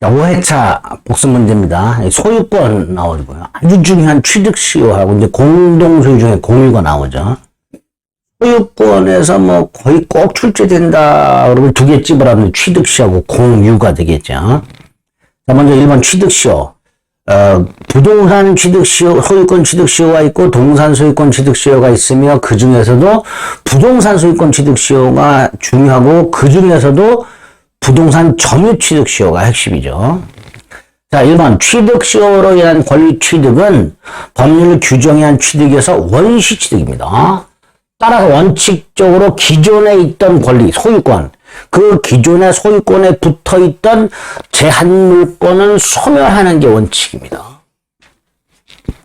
자, 5회차 복습 문제입니다. 소유권 나오고요. 아주 중요한 취득시효하고 이제 공동소유 중에 공유가 나오죠. 소유권에서 뭐 거의 꼭 출제된다 그러면 두 개 집어라면 취득시효하고 공유가 되겠죠. 자, 먼저 1번 취득시효. 부동산 취득시효, 소유권 취득시효가 있고 동산 소유권 취득시효가 있으며 그 중에서도 부동산 소유권 취득시효가 중요하고 그 중에서도 부동산 점유 취득시효가 핵심이죠. 자, 1번 취득시효로 인한 권리 취득은 법률 규정에 의한 취득에서 원시 취득입니다. 따라서 원칙적으로 기존에 있던 권리, 소유권, 그 기존의 소유권에 붙어있던 제한물권은 소멸하는 게 원칙입니다.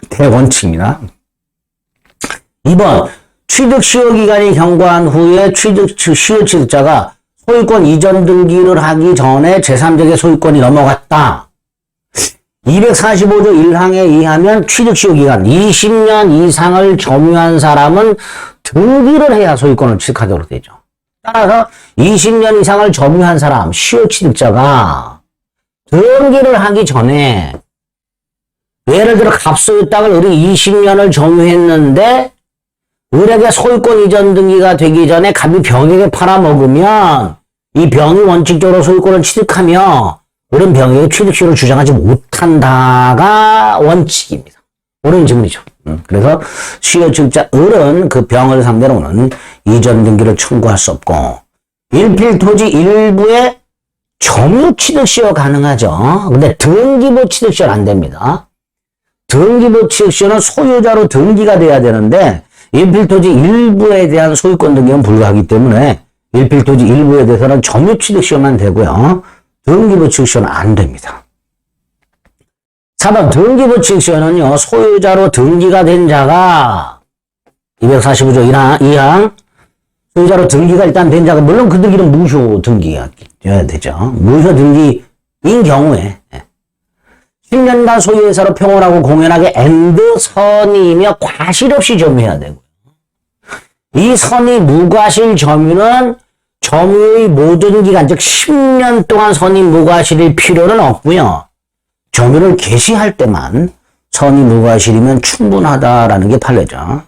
대원칙입니다. 2번 취득시효 기간이 경과한 후에 시효 취득자가 소유권 이전 등기를 하기 전에 제3자에게 소유권이 넘어갔다. 245조 1항에 의하면 취득시효 기간 20년 이상을 점유한 사람은 등기를 해야 소유권을 취득하도록 되죠. 따라서 20년 이상을 점유한 사람, 시효 취득자가 등기를 하기 전에 예를 들어 갑소유 땅을 을이 20년을 점유했는데 을에게 소유권 이전 등기가 되기 전에 갑이 병에게 팔아먹으면 이 병이 원칙적으로 소유권을 취득하며 을은 병에게 취득시효를 주장하지 못한다가 원칙입니다. 옳은 질문이죠. 그래서 시효 취득자 을은 그 병을 상대로는 이전 등기를 청구할 수 없고 일필토지 일부의 점유 취득시효 가능하죠. 근데 등기부 취득시효는 안 됩니다. 등기부 취득시효는 소유자로 등기가 돼야 되는데 일필토지 일부에 대한 소유권 등기는 불가하기 때문에 일필토지 일부에 대해서는 점유 취득시효만 되고요. 등기부 취득시효는 안 됩니다. 4번 등기부 취득시효는요. 소유자로 등기가 된 자가 245조 2항 소유자로 등기가 일단 된 자가 물론 그 등기는 무효 등기가 되어야 되죠. 무효 등기인 경우에 10년간 소유회사로 평온하고 공연하게 엔드 선이며 과실 없이 점유해야 되고요. 이 선의 무과실 점유는 점유의 모든 기간 즉 10년 동안 선의 무과실일 필요는 없고요. 점유를 개시할 때만 선의 무과실이면 충분하다라는 게 판례죠. 자,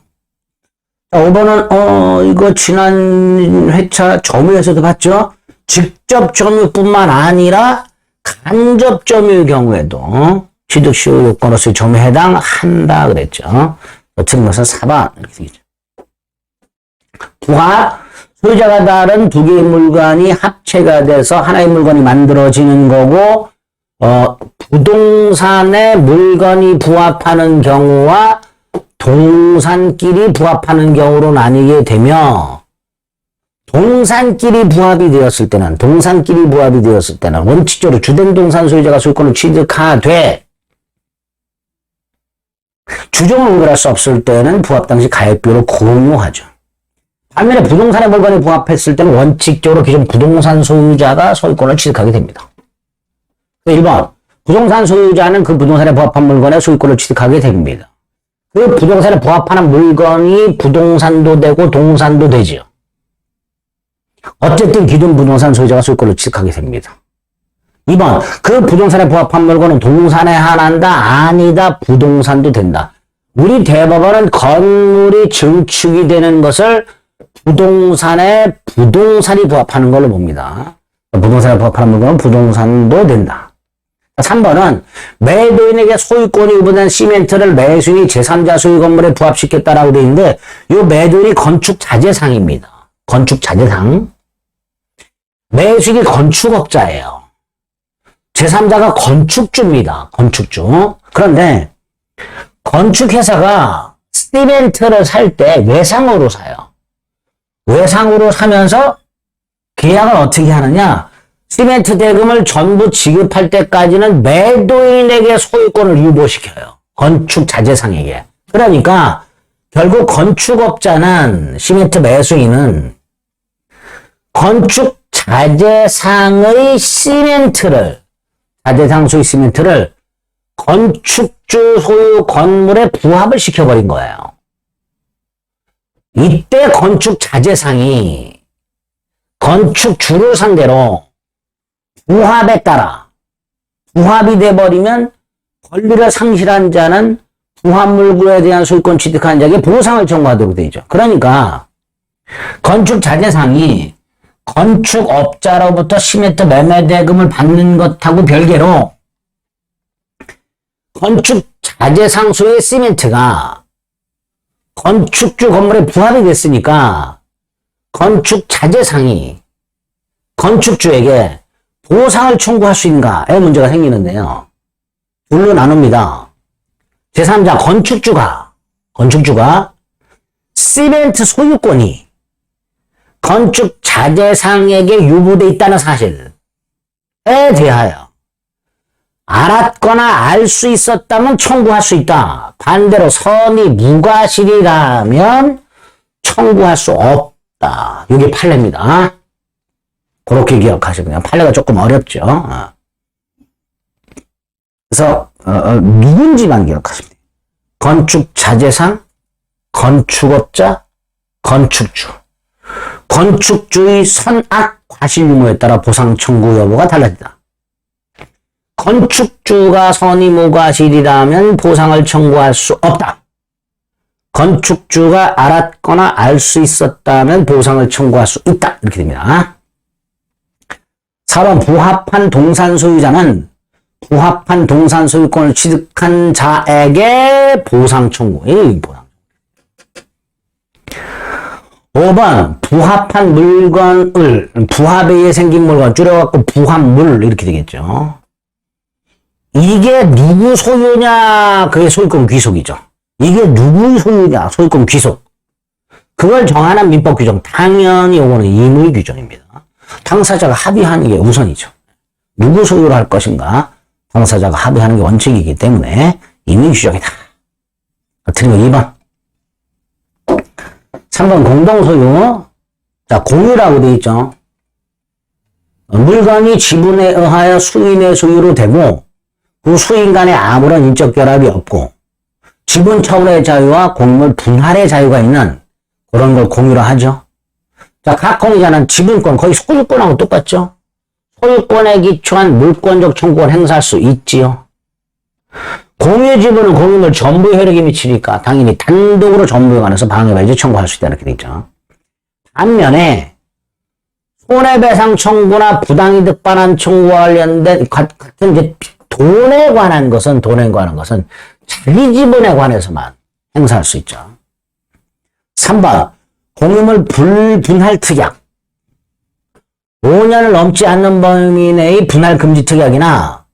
5번은 이거 지난 회차 점유에서도 봤죠. 직접 점유뿐만 아니라 간접 점유의 경우에도 취득시효 요건으로서의 점유에 해당한다 그랬죠. 틀린 것은 4번 이렇게 되겠죠. 부합 소유자가 다른 두 개의 물건이 합체가 돼서 하나의 물건이 만들어지는 거고 부동산에 물건이 부합하는 경우와 동산끼리 부합하는 경우로 나뉘게 되며 동산끼리 부합이 되었을 때는 원칙적으로 주된 동산 소유자가 소유권을 취득하되 주종을 의결할 수 없을 때는 부합 당시 가액비율을 공유하죠. 반면에 부동산의 물건이 부합했을 때는 원칙적으로 기존 부동산 소유자가 소유권을 취득하게 됩니다. 1번 부동산 소유자는 그 부동산에 부합한 물건에 소유권을 취득하게 됩니다. 그 부동산에 부합하는 물건이 부동산도 되고 동산도 되죠. 어쨌든 기존 부동산 소유자가 소유권을 취득하게 됩니다. 2번 그 부동산에 부합한 물건은 동산에 한한다 아니다 부동산도 된다. 우리 대법원은 건물이 증축이 되는 것을 부동산이 부합하는 걸로 봅니다. 부동산에 부합하는 물건은 부동산도 된다. 3번은 매도인에게 소유권이 유보된 시멘트를 매수인이 제3자 소유 건물에 부합시켰다라고 되어 있는데 이 매도인이 건축자재상입니다. 건축자재상. 매수인이 건축업자예요. 제3자가 건축주입니다. 건축주. 그런데 건축회사가 시멘트를 살 때 외상으로 사요. 외상으로 사면서 계약을 어떻게 하느냐? 시멘트 대금을 전부 지급할 때까지는 매도인에게 소유권을 유보시켜요. 건축자재상에게. 그러니까 결국 건축업자는 시멘트 매수인은 건축자재상의 시멘트를 자재상 소유 시멘트를 건축주 소유 건물에 부합을 시켜버린 거예요. 이때 건축자재상이 건축주를 상대로 부합에 따라 부합이 돼버리면 권리를 상실한 자는 부합물건에 대한 소유권 취득한 자에게 보상을 청구하도록 되죠. 그러니까 건축 자재상이 건축업자로부터 시멘트 매매 대금을 받는 것하고 별개로 건축 자재상 소유의 시멘트가 건축주 건물에 부합이 됐으니까 건축 자재상이 건축주에게 보상을 청구할 수 있는가에 문제가 생기는데요. 둘로 나눕니다. 제3자 건축주가 시멘트 소유권이 건축 자재상에게 유보돼 있다는 사실에 대하여 알았거나 알 수 있었다면 청구할 수 있다. 반대로 선이 무과실이라면 청구할 수 없다. 이게 판례입니다. 그렇게 기억하시면 판례가 조금 어렵죠. 그래서 누군지만 기억하시면 돼요. 건축 자재상, 건축업자, 건축주. 건축주의 선악 과실 유무에 따라 보상 청구 여부가 달라진다. 건축주가 선의 무과실이라면 보상을 청구할 수 없다. 건축주가 알았거나 알 수 있었다면 보상을 청구할 수 있다. 이렇게 됩니다. 4번 부합한 동산 소유자는 부합한 동산 소유권을 취득한 자에게 보상 청구. 5번 부합한 물건을 부합에 의해 생긴 물건 줄여갖고 부합물 이렇게 되겠죠. 이게 누구 소유냐 그게 소유권 귀속이죠. 이게 누구의 소유냐 소유권 귀속. 그걸 정하는 민법 규정 당연히 이거는 임의 규정입니다. 당사자가 합의하는 게 우선이죠. 누구 소유로 할 것인가 당사자가 합의하는 게 원칙이기 때문에 임의 규정이다. 틀린 거 2번. 3번 공동소유. 자, 공유라고 되어 있죠. 물건이 지분에 의하여 수인의 소유로 되고 그 수인 간에 아무런 인적 결합이 없고 지분 처분의 자유와 공유물 분할의 자유가 있는 그런 걸 공유라 하죠. 자, 각공유자는 지분권, 거의 소유권하고 똑같죠. 소유권에 기초한 물권적 청구권 행사할 수 있지요. 공유 지분은 공유물 전부에 효력이 미치니까 당연히 단독으로 전부에 관해서 방해발지 청구할 수 있다 이렇게 되죠. 반면에 손해배상 청구나 부당이득 반환 청구와 관련된 같은 이제 돈에 관한 것은 자기 지분에 관해서만 행사할 수 있죠. 3번 공유물 불분할 특약. 5년을 넘지 않는 범위 내의 분할 금지 특약이나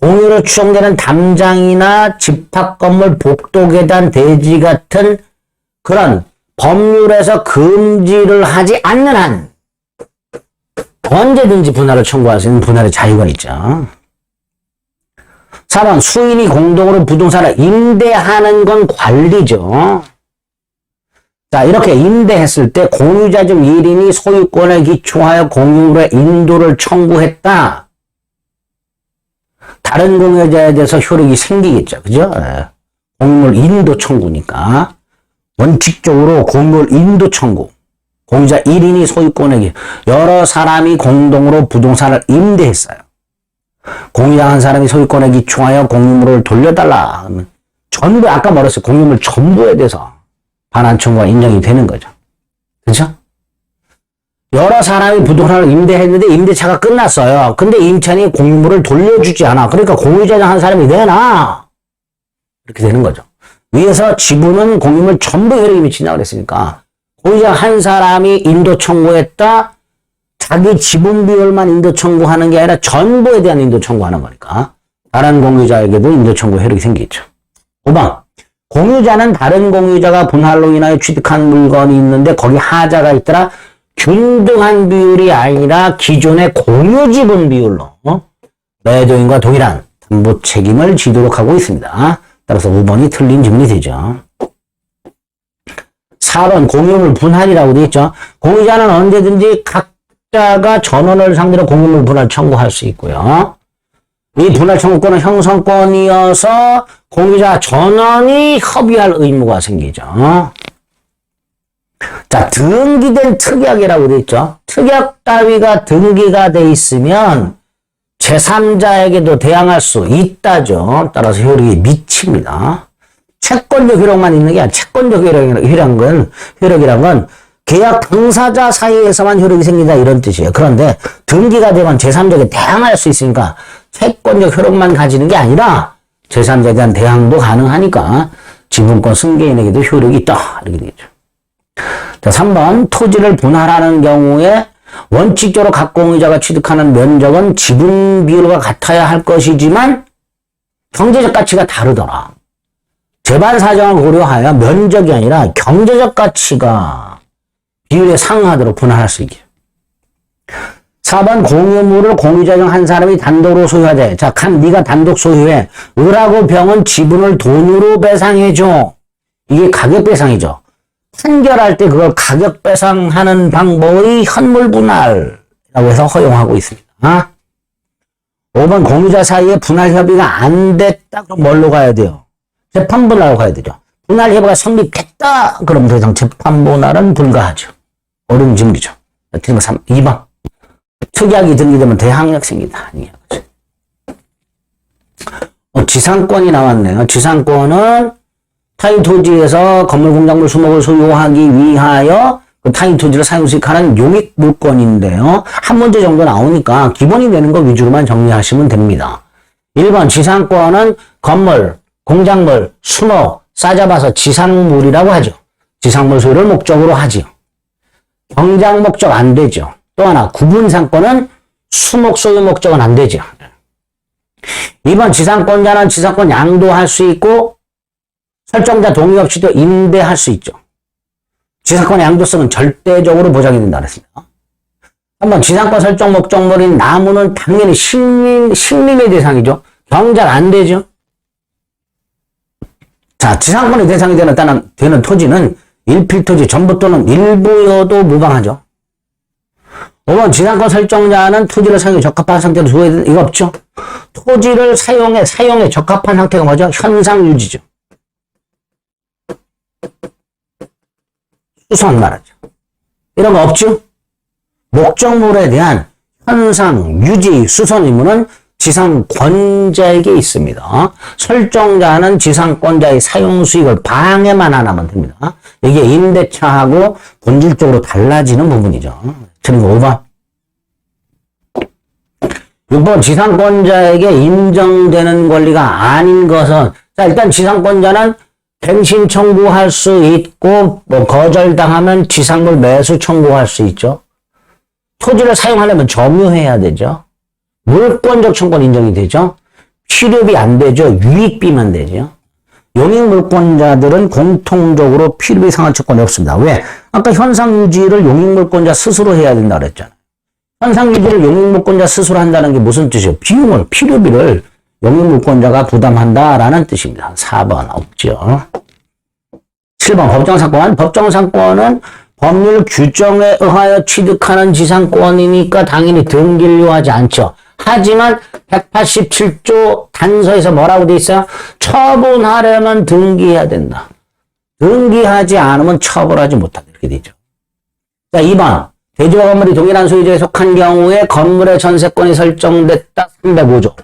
공유로 추정되는 담장이나 집합건물 복도계단 대지 같은 그런 법률에서 금지를 하지 않는 한 언제든지 분할을 청구할 수 있는 분할의 자유가 있죠. 4번 수인이 공동으로 부동산을 임대하는 건 관리죠. 자, 이렇게 임대했을 때 공유자 중 1인이 소유권에 기초하여 공유물의 인도를 청구했다. 다른 공유자에 대해서 효력이 생기겠죠. 그죠? 공유물 인도 청구니까. 원칙적으로 공유물 인도 청구. 공유자 1인이 소유권에 여러 사람이 공동으로 부동산을 임대했어요. 공유자 한 사람이 소유권에 기초하여 공유물을 돌려달라 하면 전부 아까 말했어요. 공유물 전부에 대해서 반환 청구가 인정이 되는 거죠. 그렇죠? 여러 사람이 부동산을 임대했는데 임대차가 끝났어요. 근데 임차인이 공유물을 돌려주지 않아. 그러니까 공유자 한 사람이 내놔. 이렇게 되는 거죠. 위에서 지분은 공유물 전부 효력이 미친다고 그랬으니까 공유자 한 사람이 인도 청구했다. 자기 지분 비율만 인도 청구하는 게 아니라 전부에 대한 인도 청구하는 거니까 다른 공유자에게도 인도 청구 효력이 생기죠. 5번 공유자는 다른 공유자가 분할로 인하여 취득한 물건이 있는데 거기 하자가 있더라. 균등한 비율이 아니라 기존의 공유 지분 비율로 매도인과 동일한 담보 책임을 지도록 하고 있습니다. 따라서 5번이 틀린 질문이 되죠. 4번 공유물 분할이라고 되어 있죠. 공유자는 언제든지 각자가 전원을 상대로 공유물 분할 청구할 수 있고요. 이 분할 청구권은 형성권이어서 공유자 전원이 협의할 의무가 생기죠. 자, 등기된 특약이라고 되어 있죠. 특약 따위가 등기가 돼 있으면 제3자에게도 대항할 수 있다죠. 따라서 효력이 미칩니다. 채권적 효력만 있는 게 아니라 채권적 효력이란 건 계약 당사자 사이에서만 효력이 생긴다 이런 뜻이에요. 그런데 등기가 되면 제3자에게 대항할 수 있으니까 채권적 효력만 가지는 게 아니라 제3자에 대한 대항도 가능하니까 지분권 승계인에게도 효력이 있다 이렇게 되겠죠. 자, 3번 토지를 분할하는 경우에 원칙적으로 각 공유자가 취득하는 면적은 지분 비율과 같아야 할 것이지만 경제적 가치가 다르더라. 재반 사정을 고려하여 면적이 아니라 경제적 가치가 비율에 상응하도록 분할할 수 있게. 4번 공유물을 공유자 중 한 사람이 단독으로 소유하되 자, 네가 단독 소유해. 을하고 병은 지분을 돈으로 배상해줘. 이게 가격 배상이죠. 판결할 때 그걸 가격 배상하는 방법의 현물 분할이라고 해서 허용하고 있습니다. 5번 공유자 사이에 분할 협의가 안 됐다. 그럼 뭘로 가야 돼요? 재판 분할로 가야 되죠. 분할 협의가 성립했다. 그럼 더 이상 재판 분할은 불가하죠. 어려운 질문이죠. 2번 특약이 등기되면 대항력 생긴다. 지상권이 나왔네요. 지상권은 타인 토지에서 건물, 공작물, 수목을 소유하기 위하여 그 타인 토지를 사용수익하는 용익 물건인데요. 한 문제 정도 나오니까 기본이 되는 거 위주로만 정리하시면 됩니다. 1번 지상권은 건물, 공작물, 수목, 싸잡아서 지상물이라고 하죠. 지상물 소유를 목적으로 하지요. 경작 목적 안 되죠. 또 하나 구분상권은 수목 소유 목적은 안 되죠. 2번 지상권자는 지상권 양도할 수 있고 설정자 동의 없이도 임대할 수 있죠. 지상권의 양도성은 절대적으로 보장이 된다 그랬습니다. 3번 지상권 설정 목적물인 나무는 당연히 식림의 대상이죠. 경작 안 되죠. 자, 지상권의 대상이 되는 토지는 일필토지 전부 또는 일부여도 무방하죠. 5번 지상권 설정자는 토지를 사용에 적합한 상태로 두어야 되는 이거 없죠. 토지를 사용에 적합한 상태가 뭐죠? 현상 유지죠. 수선 말하죠. 이런 거 없죠. 목적물에 대한 현상 유지 수선 의무는 지상권자에게 있습니다. 설정자는 지상권자의 사용 수익을 방해만 안 하면 됩니다. 이게 임대차하고 본질적으로 달라지는 부분이죠. 그리고 5번. 6번 지상권자에게 인정되는 권리가 아닌 것은 자, 일단 지상권자는 갱신 청구할 수 있고 거절당하면 지상물 매수 청구할 수 있죠. 토지를 사용하려면 점유해야 되죠. 물권적 청구는 인정이 되죠. 필요비 안 되죠. 유익비만 되죠. 용익물권자들은 공통적으로 필요비 상환 채권이 없습니다. 왜? 아까 현상유지를 용익물권자 스스로 해야 된다 그랬잖아요. 현상유지를 용익물권자 스스로 한다는 게 무슨 뜻이에요? 비용을, 필요비를 용익물권자가 부담한다라는 뜻입니다. 4번 없죠. 7번 법정상권. 법정상권은 법률 규정에 의하여 취득하는 지상권이니까 당연히 등기를 요하지 않죠. 하지만 187조 단서에서 뭐라고 돼 있어요? 처분하려면 등기해야 된다. 등기하지 않으면 처벌하지 못한다. 이렇게 되죠. 자, 2번. 대지와 건물이 동일한 소유자에 속한 경우에 건물의 전세권이 설정됐다. 305조.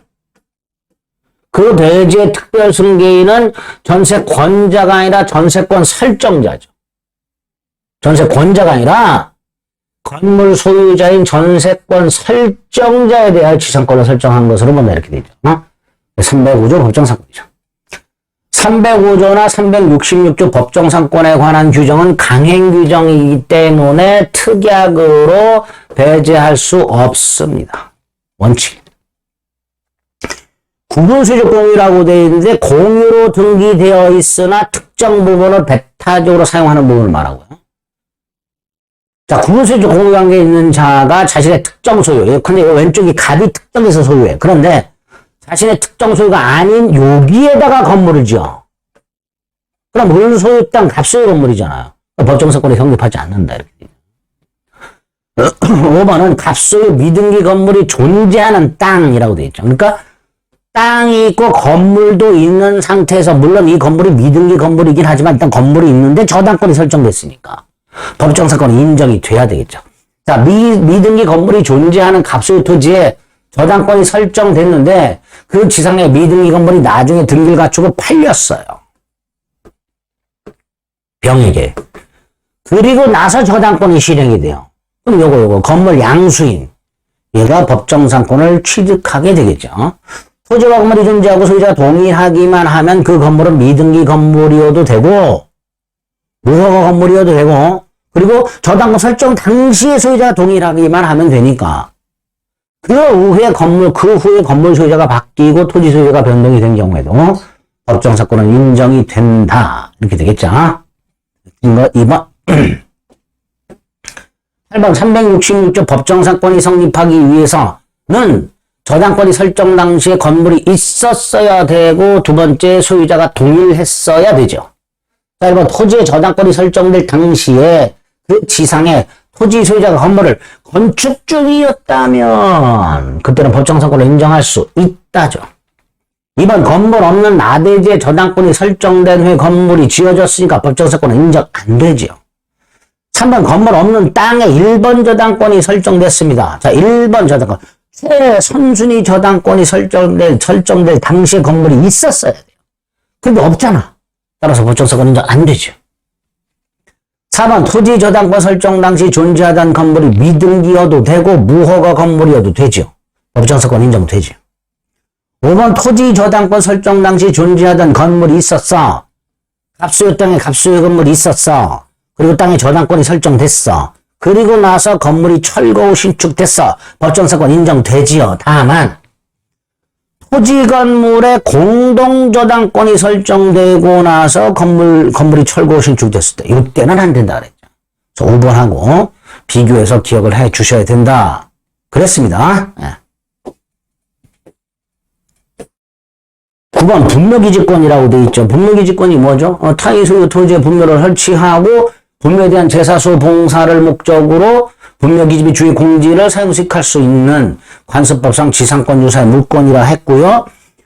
그 대지의 특별 승계인은 전세권자가 아니라 전세권 설정자죠. 전세권자가 아니라 건물 소유자인 전세권 설정자에 대한 지상권을 설정한 것으로 보면 이렇게 되죠. 305조 법정상권이죠. 305조나 366조 법정상권에 관한 규정은 강행 규정이기 때문에 특약으로 배제할 수 없습니다. 원칙. 구분수적 공유라고 되어 있는데 공유로 등기되어 있으나 특정 부분을 배타적으로 사용하는 부분을 말하고요. 자, 구분수적 공유관계에 있는 자가 자신의 특정 소유. 근데 왼쪽이 갑이 특정해서 소유해. 그런데 자신의 특정 소유가 아닌 여기에다가 건물을 지어. 그럼 물 소유 땅 갑 소유 건물이잖아요. 법정사건에 성립하지 않는다. 이렇게. 5번은 갑 소유 미등기 건물이 존재하는 땅이라고 되어 있죠. 그러니까 땅이 있고 건물도 있는 상태에서 물론 이 건물이 미등기 건물이긴 하지만 일단 건물이 있는데 저당권이 설정됐으니까 법정사건이 인정이 돼야 되겠죠. 자, 미등기 건물이 존재하는 갑소유 토지에 저당권이 설정됐는데 그 지상의 미등기 건물이 나중에 등기를 갖추고 팔렸어요. 병에게. 그리고 나서 저당권이 실행이 돼요. 그럼 요거 건물 양수인 얘가 법정상권을 취득하게 되겠죠. 토지와 건물이 존재하고 소유자가 동일하기만 하면 그 건물은 미등기 건물이어도 되고 무허가 건물이어도 되고 그리고 저당권 설정 당시에 소유자가 동일하기만 하면 되니까 그 후에 건물 소유자가 바뀌고 토지 소유자가 변동이 된 경우에도 법정사건은 인정이 된다. 이렇게 되겠죠. 이거 2번 8번 366조 법정사건이 성립하기 위해서는 저당권이 설정 당시에 건물이 있었어야 되고 두 번째 소유자가 동일했어야 되죠. 자, 1번 토지의 저당권이 설정될 당시에 그 지상에 토지 소유자가 건물을 건축 중이었다면 그때는 법정사건을 인정할 수 있다죠. 2번 건물 없는 나대지에 저당권이 설정된 후에 건물이 지어졌으니까 법정사건은 인정 안 되죠. 3번 건물 없는 땅에 1번 저당권이 설정됐습니다. 자, 1번 저당권. 최선순위 저당권이 설정될 당시에 건물이 있었어야 돼요. 근데 없잖아. 따라서 법정사건 인정 안 되죠. 4번 토지 저당권 설정 당시 존재하던 건물이 미등기여도 되고 무허가 건물이어도 되죠. 법정사건 인정되죠. 5번 토지 저당권 설정 당시 존재하던 건물이 있었어. 갑수요 땅에 갑수요 건물이 있었어. 그리고 땅에 저당권이 설정됐어. 그리고 나서 건물이 철거 후 신축됐어. 법정사건 인정되지요. 다만 토지 건물에 공동저당권이 설정되고 나서 건물이 철거 후 신축됐을 때 이때는 안 된다 그랬죠. 그래서 5번하고 비교해서 기억을 해 주셔야 된다. 그랬습니다. 네. 9번 분묘기지권이라고 되어 있죠. 분묘기지권이 뭐죠? 타의 소유 토지에 분묘를 설치하고 분묘에 대한 제사수 봉사를 목적으로 분묘기지 주의 공지를 사용식할 수 있는 관습법상 지상권 유사의 물권이라 했고요.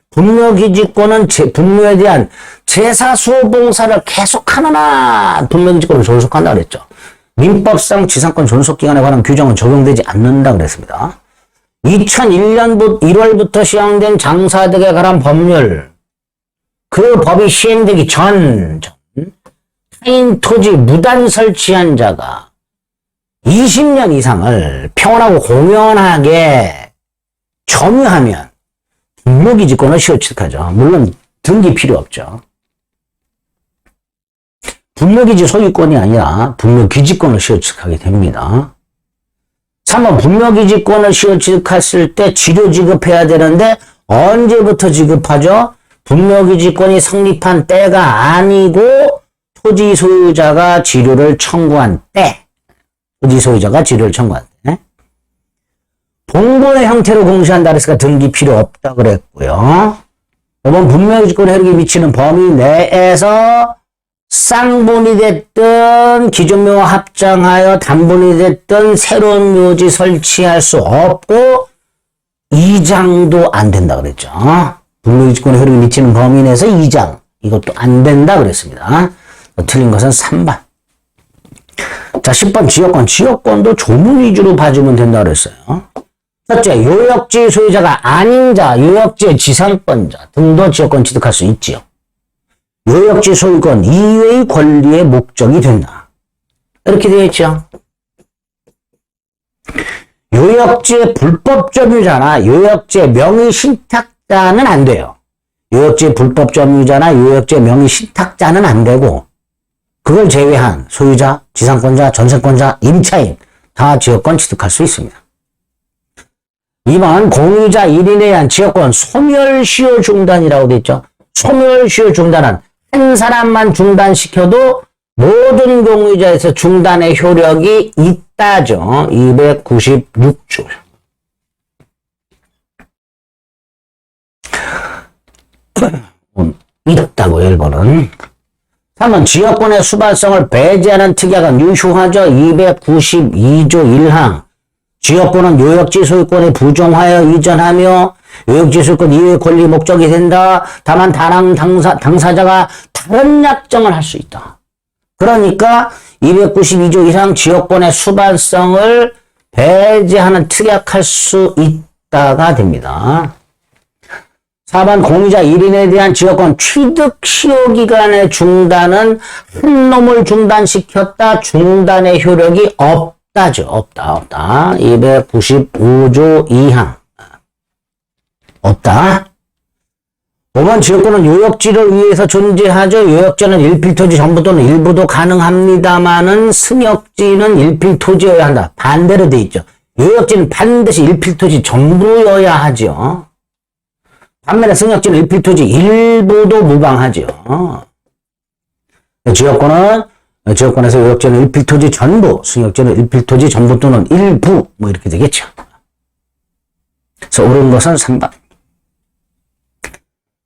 분묘기지권은 분묘에 대한 제사수 봉사를 계속하는 한 분묘기지권을 존속한다 그랬죠. 민법상 지상권 존속기간에 관한 규정은 적용되지 않는다 그랬습니다. 2001년 1월부터 시행된 장사득에 관한 법률, 그 법이 시행되기 전 타인 토지 무단 설치한 자가 20년 이상을 평온하고 공연하게 점유하면 분묘기지권을 시효취득하죠. 물론 등기 필요 없죠. 분묘기지 소유권이 아니라 분묘기지권을 시효취득하게 됩니다. 3번 분묘기지권을 시효취득했을 때 지료 지급해야 되는데 언제부터 지급하죠? 분묘기지권이 성립한 때가 아니고 토지 소유자가 지료를 청구한 때. 토지 소유자가 지료를 청구한 때. 봉본의 형태로 공시한다 그랬으니까 등기 필요 없다 그랬고요. 5번 분묘기지권에 해롭게 미치는 범위 내에서 쌍분이 됐든 기존 묘와 합장하여 단분이 됐든 새로운 묘지 설치할 수 없고 이장도 안 된다 그랬죠. 분묘기지권에 해롭게 미치는 범위 내에서 이장 이것도 안 된다 그랬습니다. 틀린 것은 3번. 자, 10번 지역권. 지역권도 조문 위주로 봐주면 된다 그랬어요. 첫째, 요역지 소유자가 아닌 자, 요역지의 지상권자 등도 지역권 취득할 수 있지요. 요역지 소유권 이외의 권리의 목적이 된다. 이렇게 되어 있죠. 요역지의 불법 점유자나 요역지의 명의 신탁자는 안 돼요. 요역지의 불법 점유자나 요역지의 명의 신탁자는 안 되고 그걸 제외한 소유자, 지상권자, 전세권자, 임차인 다 지역권 취득할 수 있습니다. 2번 공유자 1인에 의한 지역권 소멸시효 중단이라고 되어 있죠. 소멸시효 중단은 한 사람만 중단시켜도 모든 공유자에서 중단의 효력이 있다죠. 296조. 있다고 1번은. 3번 지역권의 수발성을 배제하는 특약은 유효하죠. 292조 1항. 지역권은 요역지 소유권에 부정하여 이전하며 요역지 소유권 이외의 권리 목적이 된다. 다만 당사자가 다른 약정을 할 수 있다. 그러니까 292조 이상 지역권의 수발성을 배제하는 특약할 수 없다가 됩니다. 4번 공유자 1인에 대한 지역권 취득 시효기간의 중단은 한 놈을 중단시켰다. 중단의 효력이 없다죠. 없다. 295조 2항. 없다. 5번 지역권은 요역지를 위해서 존재하죠. 요역지는 일필토지 전부 또는 일부도 가능합니다만은 승역지는 일필토지여야 한다. 반대로 돼 있죠. 요역지는 반드시 일필토지 전부여야 하죠. 반면에 승역지는 일필토지 일부도 무방하죠. 지역권에서 요역지는 일필토지 전부, 승역지는 일필토지 전부 또는 일부 뭐 이렇게 되겠죠. 그래서 옳은 것은 3번.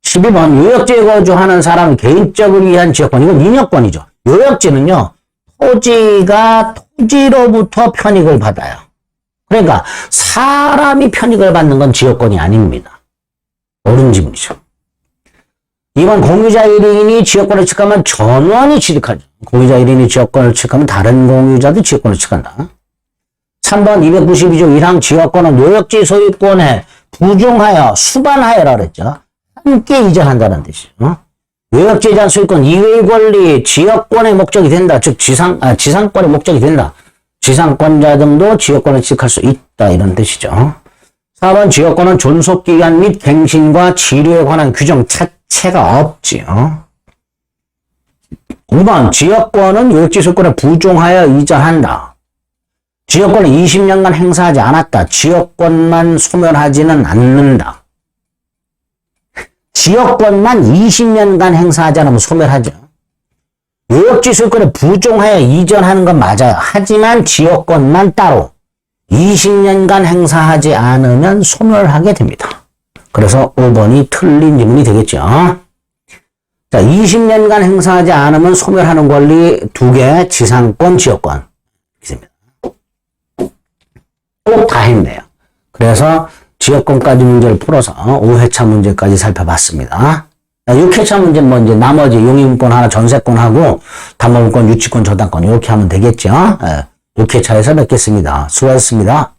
12번 요역지에 거주하는 사람은 개인적을 위한 지역권. 이건 인역권이죠. 요역지는요. 토지가 토지로부터 편익을 받아요. 그러니까 사람이 편익을 받는 건 지역권이 아닙니다. 옳은 지문이죠. 2번 공유자 1인이 지역권을 취득하면 전원이 취득하죠. 공유자 1인이 지역권을 취득하면 다른 공유자도 지역권을 취득한다. 3번 292조 1항 지역권은 요역지 소유권에 부중하여 수반하여라 그랬죠. 함께 이전한다는 뜻이죠. 요역지에 대한 소유권 이외의 권리 지역권의 목적이 된다. 즉 지상권의 목적이 된다. 지상권자 등도 지역권을 취득할 수 있다. 이런 뜻이죠. 4번 지역권은 존속기간 및 갱신과 치료에 관한 규정 자체가 없지요. 5번 지역권은 요역지 소유권에 부중하여 이전한다. 지역권을 20년간 행사하지 않았다. 지역권만 소멸하지는 않는다. 지역권만 20년간 행사하지 않으면 소멸하죠. 요역지 소유권에 부중하여 이전하는 건 맞아요. 하지만 지역권만 따로 20년간 행사하지 않으면 소멸하게 됩니다. 그래서 5번이 틀린 질문이 되겠죠. 자, 20년간 행사하지 않으면 소멸하는 권리 2개, 지상권, 지역권. 이렇게 됩니다. 꼭 다 했네요. 그래서 지역권까지 문제를 풀어서 5회차 문제까지 살펴봤습니다. 6회차 문제는 뭐 이제 나머지 용의문권 하나 전세권하고 담보문권, 유치권, 저당권 이렇게 하면 되겠죠. 6회차에서 뵙겠습니다. 수고하셨습니다.